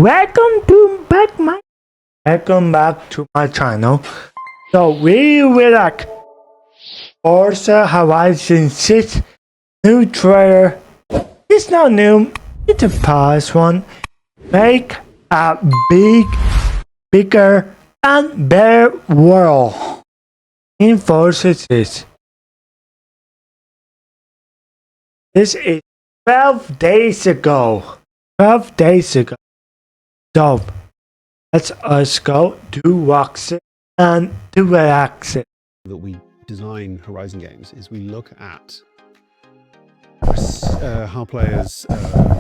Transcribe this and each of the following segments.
Welcome back to my channel. So we will like Forza Horizon 6 new trailer. It's not new, it's a past one. Make a bigger and better world in Forza 6. This is 12 days ago. 12 days ago. So let's us go to watch it and to relax it. That we design Horizon games is we look at how players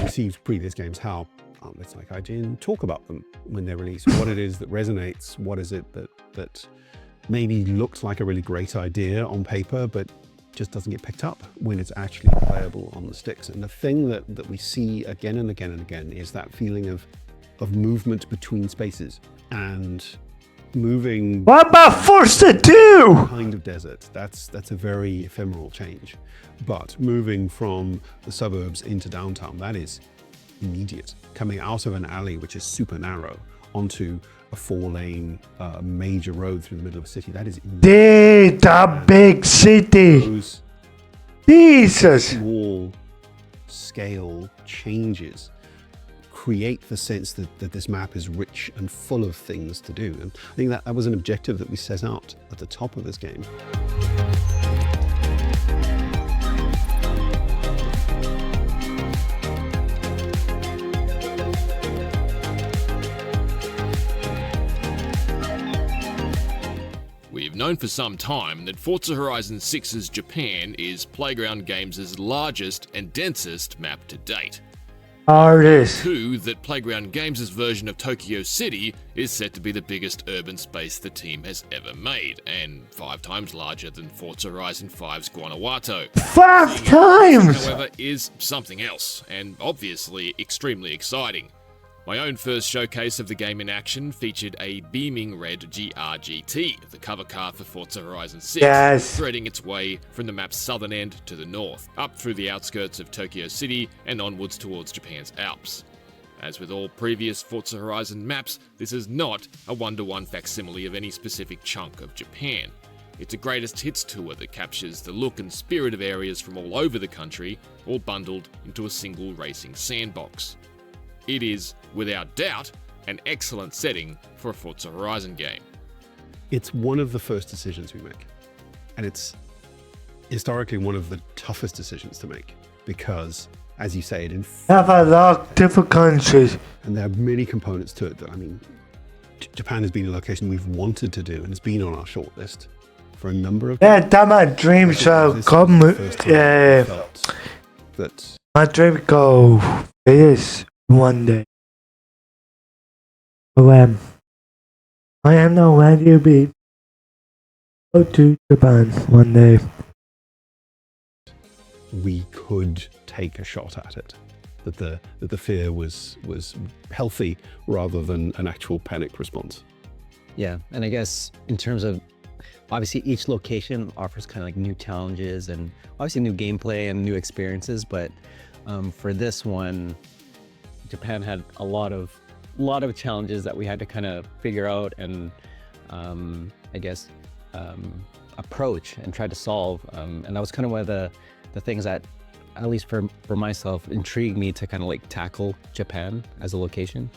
received previous games, how outlets like IGN talk about them when they're released, what it is that resonates, what is it that maybe looks like a really great idea on paper, but just doesn't get picked up when it's actually playable on the sticks. And the thing that we see again and again and again is that feeling of movement between spaces and moving. What about Forza 2? Kind of desert. That's a very ephemeral change. But moving from the suburbs into downtown, that is immediate. Coming out of an alley which is super narrow onto a 4-lane major road through the middle of a city, that is immediate. The big city. Those Jesus. small scale changes create the sense that this map is rich and full of things to do. And I think that was an objective that we set out at the top of this game. We've known for some time that Forza Horizon 6's Japan is Playground Games' largest and densest map to date. Artist. Two, that Playground Games' version of Tokyo City is said to be the biggest urban space the team has ever made, and 5 times larger than Forza Horizon 5's Guanajuato. 5 times! However, is something else, and obviously extremely exciting. My own first showcase of the game in action featured a beaming red GR-GT, the cover car for Forza Horizon 6, Yes. threading its way from the map's southern end to the north, up through the outskirts of Tokyo City and onwards towards Japan's Alps. As with all previous Forza Horizon maps, this is not a one-to-one facsimile of any specific chunk of Japan. It's a greatest hits tour that captures the look and spirit of areas from all over the country, all bundled into a single racing sandbox. It is, without doubt, an excellent setting for a Forza Horizon game. It's one of the first decisions we make. And it's historically one of the toughest decisions to make because, as you say, it Have a lot of different countries. and there are many components to it that, Japan has been a location we've wanted to do and it's been on our shortlist for a number of Yeah, that my dream shall This come. was the first time I Yeah, felt that my dream go is one day. When I am not when you be go to Japan one day. we could take a shot at it, that the fear was healthy rather than an actual panicked response. Yeah, and I guess in terms of, obviously each location offers kind of like new challenges and obviously new gameplay and new experiences, but for this one, Japan had a lot of challenges that we had to kind of figure out and I guess approach and try to solve, and that was kind of one of the things that, at least for myself, intrigued me to kind of like tackle Japan as a location.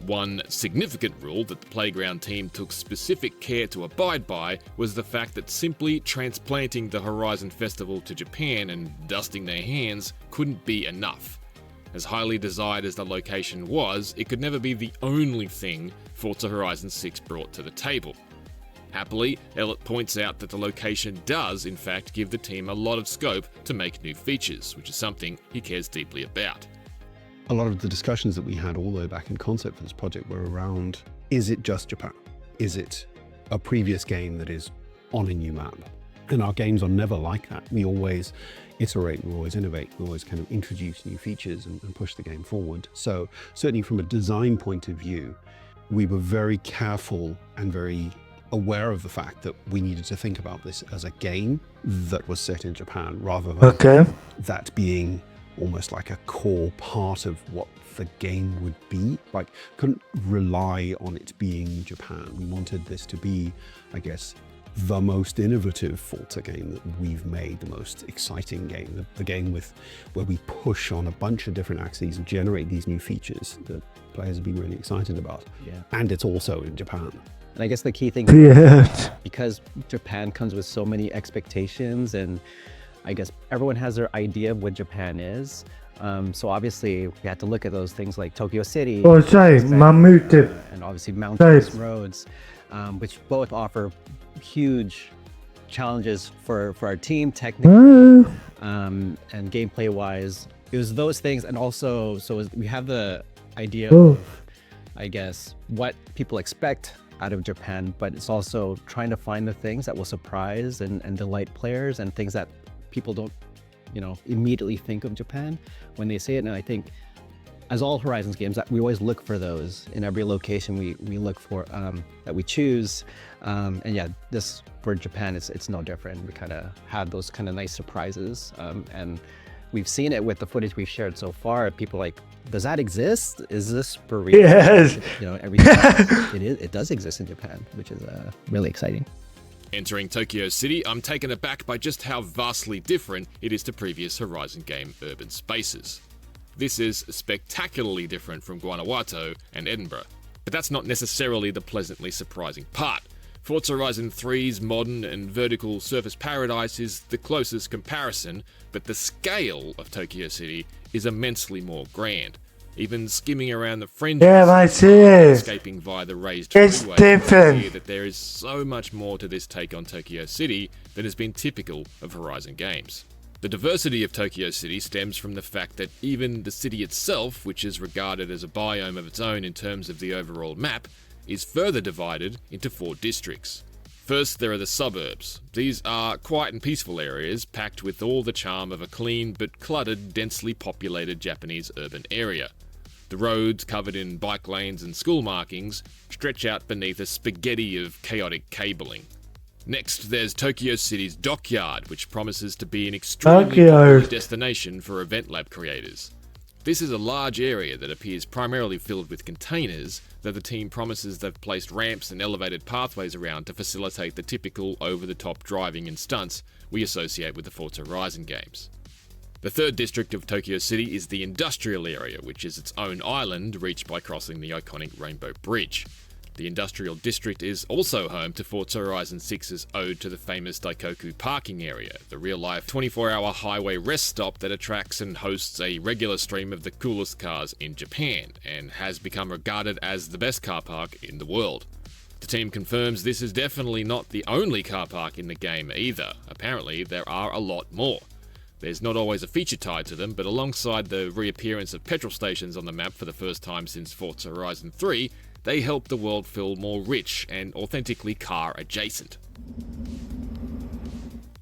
One significant rule that the Playground team took specific care to abide by was the fact that simply transplanting the Horizon Festival to Japan and dusting their hands couldn't be enough. As highly desired as the location was, it could never be the only thing Forza Horizon 6 brought to the table. Happily, Elliot points out that the location does, in fact, give the team a lot of scope to make new features, which is something he cares deeply about. A lot of the discussions that we had all the way back in concept for this project were around, is it just Japan? Is it a previous game that is on a new map? And our games are never like that. We always iterate, we always innovate, we always kind of introduce new features and push the game forward. So certainly from a design point of view, we were very careful and very aware of the fact that we needed to think about this as a game that was set in Japan rather than that being almost like a core part of what the game would be. Like, couldn't rely on it being Japan. We wanted this to be, I guess, the most innovative Forza game that we've made, the most exciting game, the game where we push on a bunch of different axes and generate these new features that players have been really excited about. Yeah. And it's also in Japan. And I guess the key thing, because Japan comes with so many expectations, and I guess everyone has their idea of what Japan is. So obviously we had to look at those things like Tokyo City, and obviously mountainous roads, which both offer huge challenges for our team technically, and gameplay wise. It was those things, and also we have the idea of, I guess, what people expect out of Japan, but it's also trying to find the things that will surprise and delight players, and things that people don't, immediately think of Japan when they say it. And I think, as all Horizons games, that we always look for those in every location we look for, that we choose. And yeah, this for Japan, it's no different. We kind of have those kind of nice surprises, and we've seen it with the footage we've shared so far. People are like, does that exist? Is this for real? Yes. Everything. It does exist in Japan, which is really exciting. Entering Tokyo City, I'm taken aback by just how vastly different it is to previous Horizon game urban spaces. This is spectacularly different from Guanajuato and Edinburgh, but that's not necessarily the pleasantly surprising part. Forza Horizon 3's modern and vertical surface paradise is the closest comparison, but the scale of Tokyo City is immensely more grand. Even skimming around the fringes, escaping via the raised freeway, it's clear that there is so much more to this take on Tokyo City than has been typical of Horizon games. The diversity of Tokyo City stems from the fact that even the city itself, which is regarded as a biome of its own in terms of the overall map, is further divided into 4 districts. First, there are the suburbs. These are quiet and peaceful areas, packed with all the charm of a clean but cluttered, densely populated Japanese urban area. The roads, covered in bike lanes and school markings, stretch out beneath a spaghetti of chaotic cabling. Next, there's Tokyo City's dockyard, which promises to be an extremely popular destination for event lab creators. This is a large area that appears primarily filled with containers, though the team promises they've placed ramps and elevated pathways around to facilitate the typical over-the-top driving and stunts we associate with the Forza Horizon games. The third district of Tokyo City is the industrial area, which is its own island reached by crossing the iconic Rainbow Bridge. The industrial district is also home to Forza Horizon 6's ode to the famous Daikoku parking area, the real-life 24-hour highway rest stop that attracts and hosts a regular stream of the coolest cars in Japan, and has become regarded as the best car park in the world. The team confirms this is definitely not the only car park in the game either. Apparently, there are a lot more. There's not always a feature tied to them, but alongside the reappearance of petrol stations on the map for the first time since Forza Horizon 3, they help the world feel more rich and authentically car-adjacent.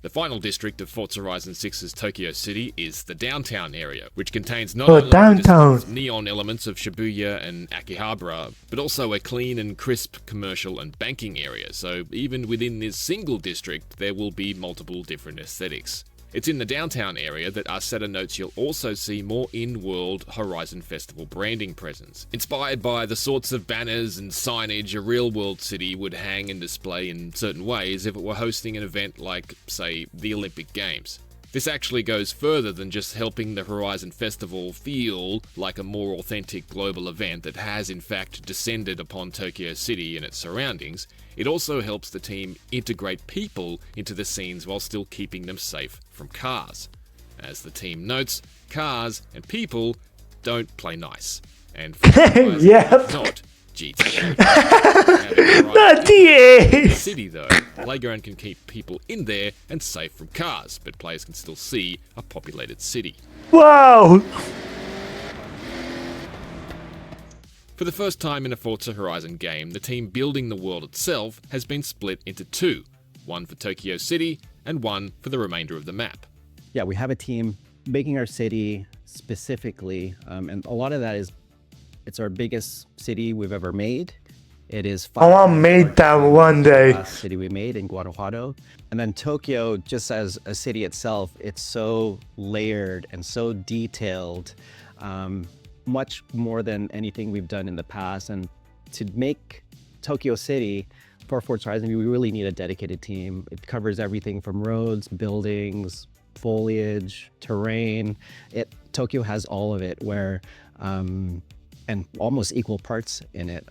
The final district of Forza Horizon 6's Tokyo City is the downtown area, which contains not only the neon elements of Shibuya and Akihabara, but also a clean and crisp commercial and banking area, so even within this single district there will be multiple different aesthetics. It's in the downtown area that Arseta notes you'll also see more in-world Horizon Festival branding presence, inspired by the sorts of banners and signage a real-world city would hang and display in certain ways if it were hosting an event like, say, the Olympic Games. This actually goes further than just helping the Horizon Festival feel like a more authentic global event that has in fact descended upon Tokyo City and its surroundings. It also helps the team integrate people into the scenes while still keeping them safe from cars. As the team notes, cars and people don't play nice. And for not GTA. Not in the city though, the playground can keep people in there and safe from cars, but players can still see a populated city. Wow! For the first time in a Forza Horizon game, the team building the world itself has been split into 2, one for Tokyo City and one for the remainder of the map. Yeah, we have a team making our city specifically, and a lot of that is, it's our biggest city we've ever made. It is I want to meet that one day. last city we made in Guanajuato. And then Tokyo, just as a city itself, it's so layered and so detailed, much more than anything we've done in the past. And to make Tokyo City for Forza Horizon, we really need a dedicated team. It covers everything from roads, buildings, foliage, terrain. Tokyo has all of it, where and almost equal parts in it.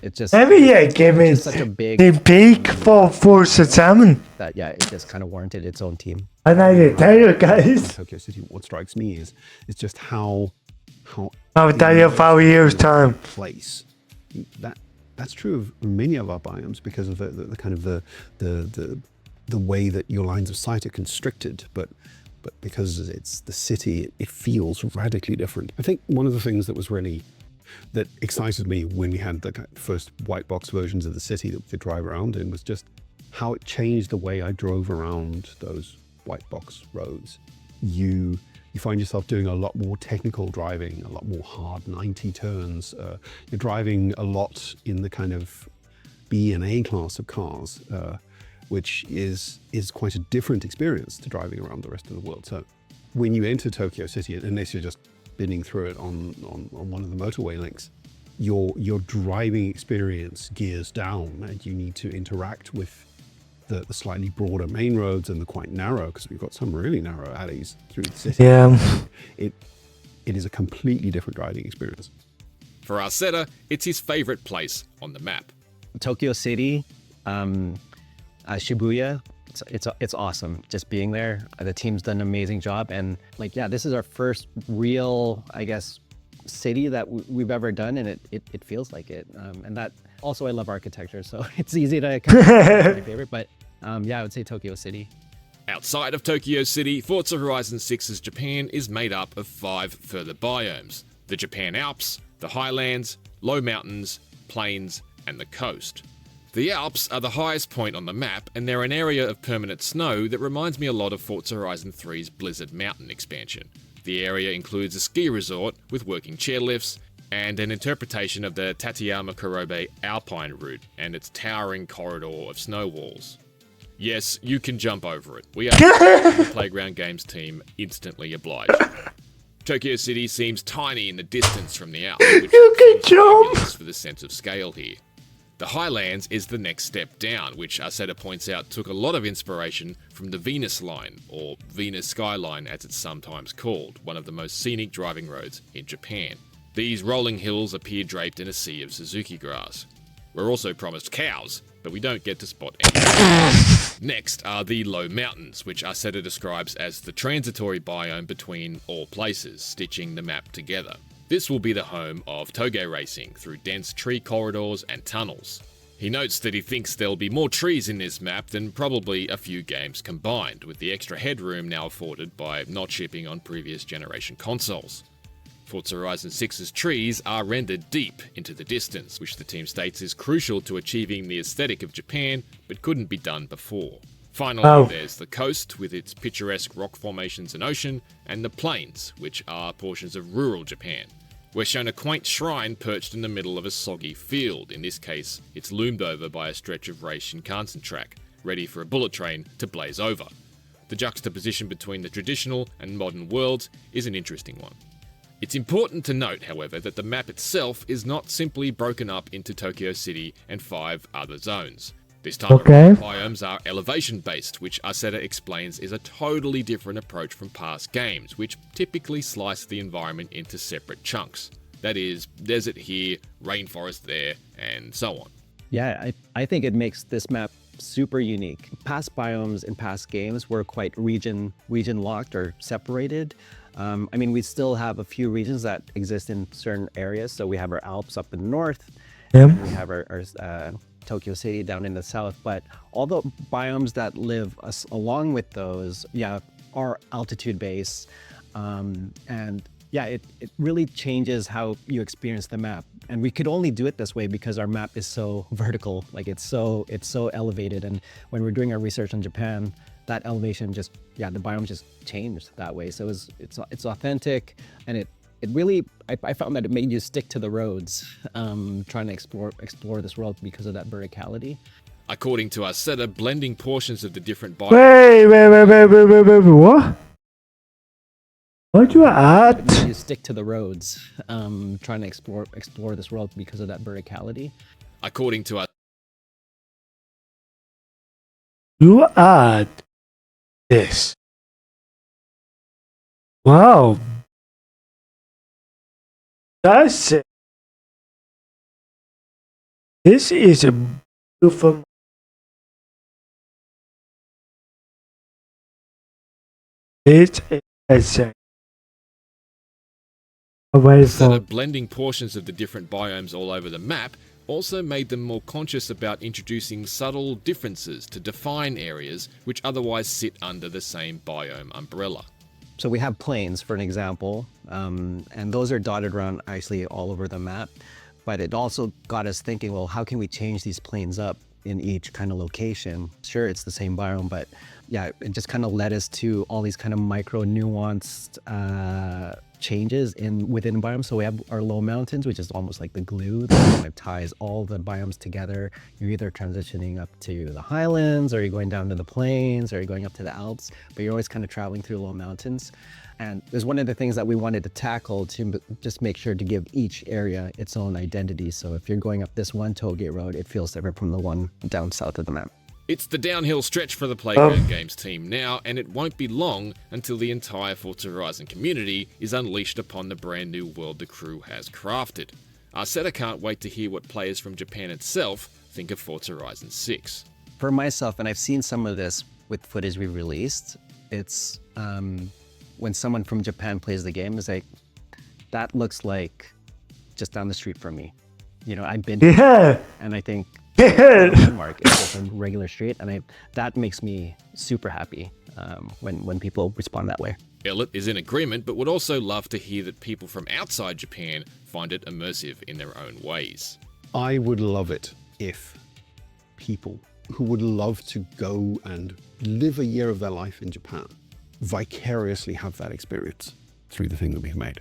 It just Every year give me such a big the peak for Forza 7. that it just kind of warranted its own team. And I can tell you guys, Tokyo City, what strikes me is just how I'll tell you 5 years time. place. That's true of many of our biomes because of the kind of the way that your lines of sight are constricted, but because it's the city, it feels radically different. I think one of the things that excited me when we had the first white box versions of the city that we could drive around in was just how it changed the way I drove around those white box roads. You find yourself doing a lot more technical driving, a lot more hard 90 turns. You're driving a lot in the kind of B and A class of cars, which is quite a different experience to driving around the rest of the world. So when you enter Tokyo City, unless you're just spinning through it on one of the motorway links, your driving experience gears down, and you need to interact with the slightly broader main roads and the quite narrow, because we've got some really narrow alleys through the city. Yeah. It is a completely different driving experience. For Arceta, it's his favorite place on the map. Tokyo City, Shibuya, it's awesome just being there. The team's done an amazing job, and this is our first real, I guess, city that we've ever done, and it feels like it. And that also, I love architecture, so it's easy to kind of my favorite. But I would say Tokyo City. Outside of Tokyo City, Forza Horizon 6's Japan is made up of 5 further biomes: the Japan Alps, the Highlands, low mountains, plains, and the coast. The Alps are the highest point on the map, and they're an area of permanent snow that reminds me a lot of Forza Horizon 3's Blizzard Mountain expansion. The area includes a ski resort with working chairlifts and an interpretation of the Tateyama Kurobe Alpine route and its towering corridor of snow walls. Yes, you can jump over it. We are the Playground Games team instantly obliged. Tokyo City seems tiny in the distance from the Alps, which You can seems jump! fabulous for the sense of scale here. The Highlands is the next step down, which Arceta points out took a lot of inspiration from the Venus Line, or Venus Skyline as it's sometimes called, one of the most scenic driving roads in Japan. These rolling hills appear draped in a sea of Suzuki grass. We're also promised cows, but we don't get to spot any. Next are the low mountains, which Arceta describes as the transitory biome between all places, stitching the map together. This will be the home of toge racing through dense tree corridors and tunnels. He notes that he thinks there'll be more trees in this map than probably a few games combined, with the extra headroom now afforded by not shipping on previous generation consoles. Forza Horizon 6's trees are rendered deep into the distance, which the team states is crucial to achieving the aesthetic of Japan, but couldn't be done before. Finally, there's the coast with its picturesque rock formations and ocean, and the plains, which are portions of rural Japan. We're shown a quaint shrine perched in the middle of a soggy field. In this case, it's loomed over by a stretch of race Shinkansen track, ready for a bullet train to blaze over. The juxtaposition between the traditional and modern worlds is an interesting one. It's important to note, however, that the map itself is not simply broken up into Tokyo City and 5 other zones. This time around, biomes are elevation-based, which Arceta explains is a totally different approach from past games, which typically slice the environment into separate chunks. That is, desert here, rainforest there, and so on. Yeah, I think it makes this map super unique. Past biomes in past games were quite region locked or separated. We still have a few regions that exist in certain areas. So we have our Alps up in the north, and we have our Tokyo City down in the south. But all the biomes that live along with those, are altitude based. It really changes how you experience the map. And we could only do it this way because our map is so vertical, it's so elevated. And when we're doing our research on Japan, that elevation the biome just changed that way. So it's authentic, and it really, I found that it made you stick to the roads, trying to explore this world because of that verticality. According to our setter, blending portions of the different biomes. Wait, what? What you It at? made you stick to the roads, trying to explore this world because of that verticality. According to our You add this. Wow. That's it. This is a beautiful. This is away Instead from. of blending portions of the different biomes all over the map, also made them more conscious about introducing subtle differences to define areas which otherwise sit under the same biome umbrella. So we have plains, for an example, and those are dotted around actually all over the map. But it also got us thinking, well, how can we change these plains up in each kind of location? Sure, it's the same biome, but yeah, it just kind of led us to all these kind of micro nuanced changes within biomes. So we have our low mountains, which is almost like the glue that kind of ties all the biomes together. You're either transitioning up to the highlands, or you're going down to the plains, or you're going up to the Alps, but you're always kind of traveling through low mountains. And there's one of the things that we wanted to tackle to just make sure to give each area its own identity. So if you're going up this one toll gate road, it feels different from the one down south of the map. It's the downhill stretch for the Playground Games team now, and it won't be long until the entire Forza Horizon community is unleashed upon the brand new world the crew has crafted. Our setter can't wait to hear what players from Japan itself think of Forza Horizon 6. For myself, and I've seen some of this with footage we released, it's when someone from Japan plays the game, it's like, that looks like just down the street from me. You know, I've been Yeah. and I think Yeah. landmark is just a regular street, and that makes me super happy when people respond that way. Elliot is in agreement, but would also love to hear that people from outside Japan find it immersive in their own ways. I would love it if people who would love to go and live a year of their life in Japan vicariously have that experience through the thing that we've made.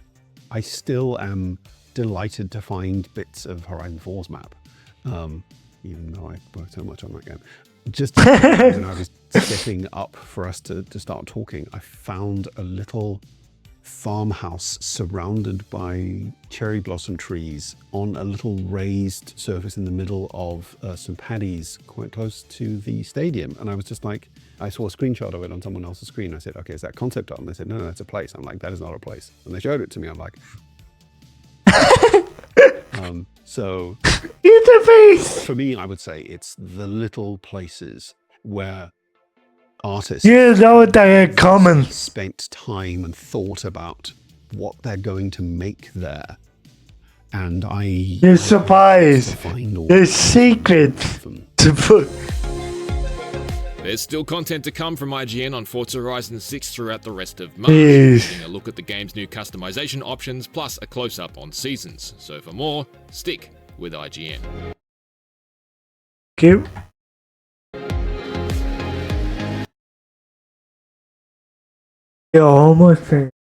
I still am delighted to find bits of Horizon 4's map, even though I worked so much on that game. Just when I was setting up for us to start talking, I found a little farmhouse surrounded by cherry blossom trees on a little raised surface in the middle of some paddies quite close to the stadium. And I was just like, I saw a screenshot of it on someone else's screen. I said, okay, is that concept art? And they said, no, that's a place. I'm like, that is not a place. And they showed it to me. I'm like, so Interface. for me, I would say it's the little places where artists You know that common. spent time and thought about what they're going to make there. And You're surprised. find all There's secret of them. to put. There's still content to come from IGN on Forza Horizon 6 throughout the rest of March, Yes. including a look at the game's new customization options, plus a close-up on seasons. So for more, stick with IGN. Cute. You're almost finished.